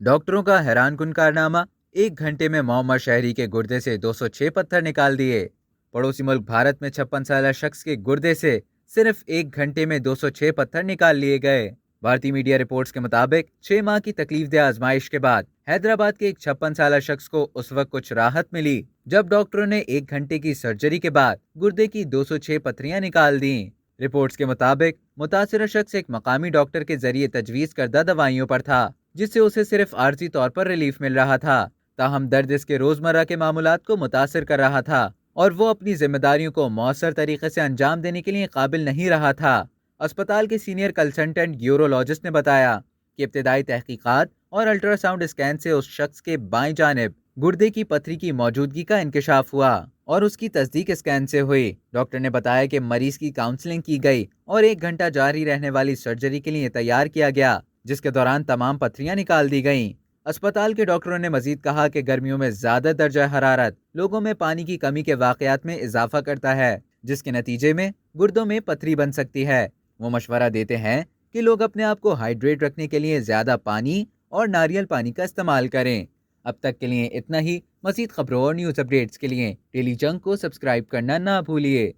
ڈاکٹروں کا حیران کن کارنامہ، 1 گھنٹے میں معمر شہری کے گردے سے 206 پتھر نکال دیے۔ پڑوسی ملک بھارت میں 56 سالہ شخص کے گردے سے صرف 1 گھنٹے میں 206 پتھر نکال لیے گئے۔ بھارتی میڈیا رپورٹس کے مطابق 6 ماہ کی تکلیف دہ آزمائش کے بعد حیدرآباد کے ایک 56 سالہ شخص کو اس وقت کچھ راحت ملی جب ڈاکٹروں نے 1 گھنٹے کی سرجری کے بعد گردے کی 206 پتھریاں نکال دیں۔ رپورٹس کے مطابق متاثرہ شخص ایک مقامی ڈاکٹر کے ذریعے تجویز کردہ دوائیوں پر تھا، جس سے اسے صرف عارضی طور پر ریلیف مل رہا تھا، تاہم درد اس کے روزمرہ کے معمولات کو متاثر کر رہا تھا اور وہ اپنی ذمہ داریوں کو مؤثر طریقے سے انجام دینے کے لیے قابل نہیں رہا تھا۔ اسپتال کے سینئر کنسلٹنٹ یورولوجسٹ نے بتایا کہ ابتدائی تحقیقات اور الٹرا ساؤنڈ اسکین سے اس شخص کے بائیں جانب گردے کی پتھری کی موجودگی کا انکشاف ہوا اور اس کی تصدیق اسکین سے ہوئی۔ ڈاکٹر نے بتایا کہ مریض کی کاؤنسلنگ کی گئی اور 1 گھنٹہ جاری رہنے والی سرجری کے لیے تیار کیا گیا، جس کے دوران تمام پتھریاں نکال دی گئیں۔ اسپتال کے ڈاکٹروں نے مزید کہا کہ گرمیوں میں زیادہ درجہ حرارت لوگوں میں پانی کی کمی کے واقعات میں اضافہ کرتا ہے، جس کے نتیجے میں گردوں میں پتھری بن سکتی ہے۔ وہ مشورہ دیتے ہیں کہ لوگ اپنے آپ کو ہائیڈریٹ رکھنے کے لیے زیادہ پانی اور ناریل پانی کا استعمال کریں۔ اب تک کے لیے اتنا ہی۔ مزید خبروں اور نیوز اپڈیٹس کے لیے ڈیلی جنگ کو سبسکرائب کرنا نہ بھولیے۔